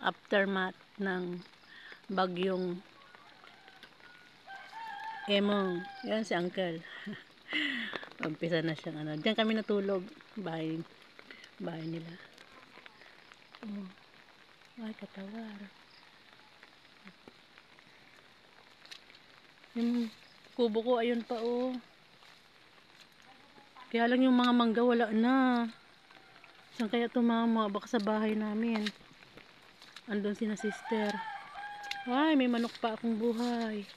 aftermath ng bagyong Emong. Yan si Uncle. Umpisa na siyang ano. Diyan kami natulog. Bahay nila. Oh. Ay, katawar. Yung kubo ko, ayun pa oh. Kaya lang yung mga mangga wala na. Saan kaya tumama? Baka sa bahay namin. Andun si na sister. Ay, may manok pa akong buhay.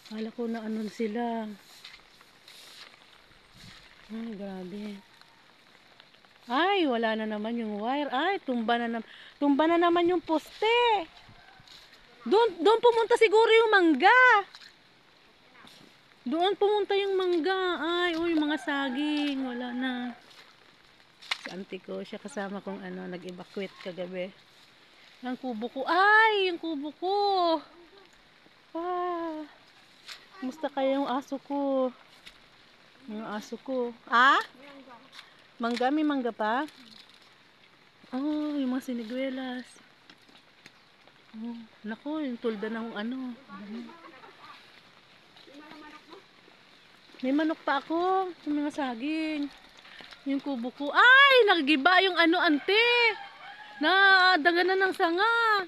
Kala ko na ano sila. Ay, grabe. Ay, wala na naman yung wire. Ay, tumba na naman yung poste. Doon pumunta siguro yung mangga. Doon pumunta yung mangga. Ay, oh, yung mga saging. Wala na. Si auntie ko, siya kasama kong ano, nag-evacuate kagabi. Ang kubo ko. Ay, yung kubo ko. Ah. Kumusta kaya yung aso ko? Mga aso ko. Ah? Mangga? May mangga pa? Oh, yung mga siniguelas. Oh, naku, yung tulda ng ano. May manok pa ako. Yung mga saging. Yung kubo ko. Ay, nagiba yung ano, ante. Nadaganan ng sanga.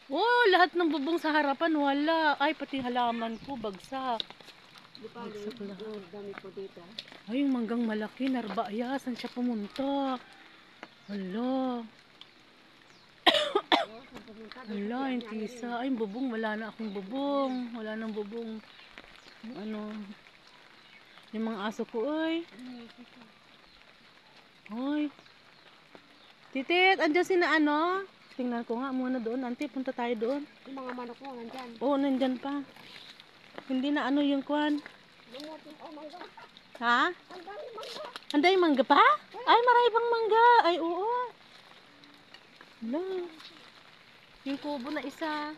Oh, lahat ng bubong sa harapan wala. Ay, pati halaman ko bagsak. Bagsak lahat. Ay, yung manggang malaki, narbaya. Saan siya pumunta? Hala. Hala, yung tisa. Ay, yung bubong, wala na akong bubong. Wala nang bubong. Yung ano. Yung mga aso ko, ay. Ay. Titit, andyan si na ano? Tingnan ko nga muna doon. Auntie, punta tayo doon. Yung mga manok mo, nandyan. Oo, nandyan pa. Hindi na ano yung kwan. Ha? Anday mangga pa? Ay, marami pang mangga. Ay, oo. Hala. Yung kubo na isa.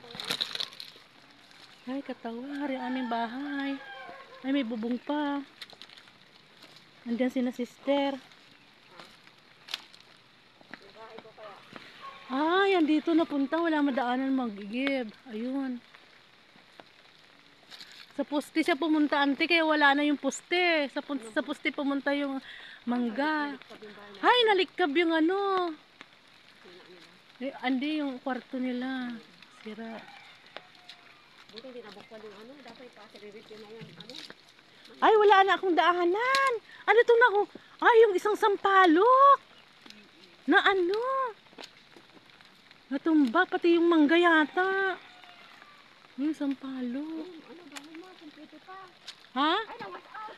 Ay, katawar. Yung aming bahay. Ay, may bubong pa. Andyan si na sister. Ay, andito napunta. Wala madaanan magigib. Ayun. Sa poste siya pumunta, ante. Kaya wala na yung poste. Sa poste pumunta yung mangga. Ay, nalikab yung ano. Andi yung kwarto nila. Sira. Buti hindi nabukwan yung ano. Dapat ipasiririt yun na yun. Ano? Ay, wala na akong daanan. Ano itong na ako? Ay, yung isang sampalok. Na ano? Natumba, pati yung mangga yata. Yung sampalok. Ano ba mo? Kumpleto pa. Ha? Ay, nawas out.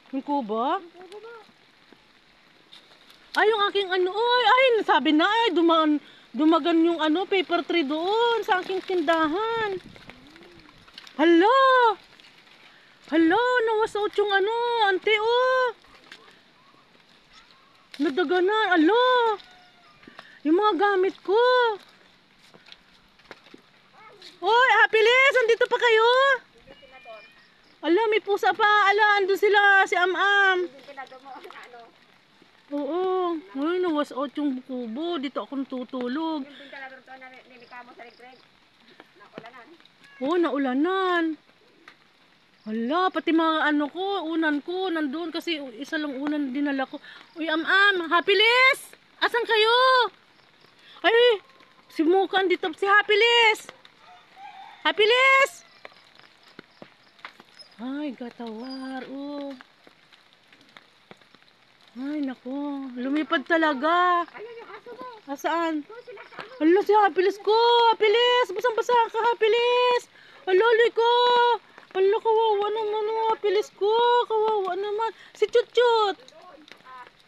Yung kubo? Yung kubo mo. Ay, yung aking ano, ay, sabi na, ay, dumagan yung ano, paper tray doon sa aking tindahan. Hala! Hala, nawasot yung ano, ante, oh. Nadaganan, alo. Yung mga gamit ko. Oy, Happy Liz, andito pa kayo? Ala, may pusa pa. Ala, andun sila, si Am-Am. Hindi pinado mo. Ano? Oo. Ay, nawas out yung kubo. Dito ako natutulog. Yung din talaga ito na nilika mo sa electric. Nakulanan. Oo, naulanan. Hala, pati mga ano ko, unan ko, nandun kasi isa lang unan dinala ko. Uy, Am-Am, Happy Liz! Asan kayo? Ay, si Muka andito, si Happy Liz! Happy Liz! Ay, gatawar, oh. Ay, nako, lumipad talaga. Ayun yung aso mo. Asaan? Doon sila sa ano. Hala, si Happy Liz ko! Happy Liz! Basang-basa ka, Happy Liz! Alali ko! Hala, kawawa naman ang Happy Liz ko! Kawawa naman! Si Chut-Chut!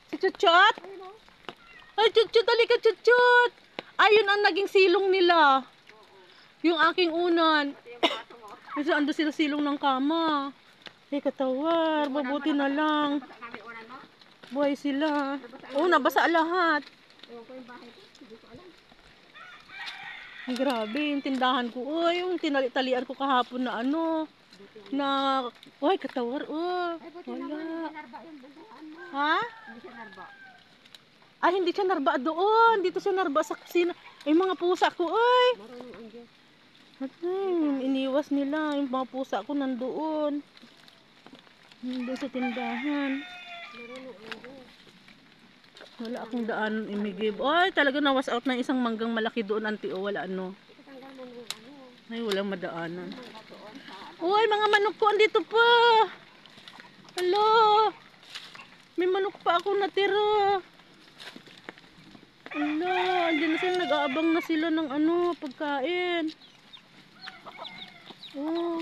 Si Chut-Chut? Ay, Chut-Chut! Halika, Chut-Chut! Ayun ang naging silong nila. Yung aking unan. Yung aso mo. Kasi ando sila silong ng kama. Ay, katawar. Mabuti na lang. Bata namin unan mo. Buhay sila. Oo, nabasa lahat. Ewan ko yung bahay ko. Hindi ko alam. Grabe, yung tindahan ko. Uy, yung tinali-talian ko kahapon na ano. Na, uy, katawar. Oh, Ay, buti naman. wala. Hindi narba yung bunduan mo. Ha? Hindi siya narba. Ay, hindi siya narba doon. Dito siya narba sa kusina. Ay, mga pusa ko, ay. Marunong ang Diyos. Ay, iniwas nila. Yung mga pusa ko nandoon. Nandun sa tindahan. Marunong ang Diyos. Wala akong daan imigib. Ay, talaga nawas out na isang manggang malaki doon, auntie. O, wala ano. Itatanggal mo yung ano. Ay, walang madaanan. Mangga doon sa Uy, mga manok ko, andito pa. Hello. May manok pa ako natira. Hello, andyan na sila. Nag-aabang na sila ng ano, pagkain. Oh.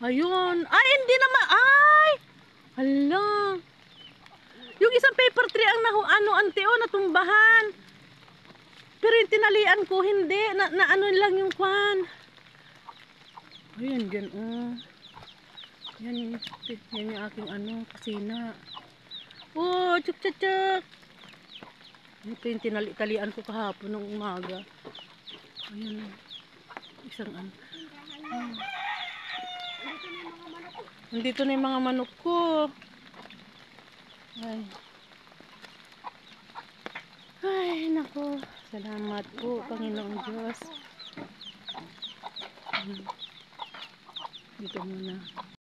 Ayun. Ay, hindi naman. Ay! Hala. Yung isang paper tray ang ano, ante, oh, natumbahan. Pero yung tinalian ko, hindi. Na ano lang yung kwan. Ayan, dyan, oh. Yan yung aking ano, kusina. Oh, chuk chuk chuk. Ito yung tinali-talian ko kahapon ng umaga. Ayan. Isang ano. Oh. Nandito na yung mga manok ko. Ay. Ay, nako. Salamat po, Panginoong Diyos. Dito muna.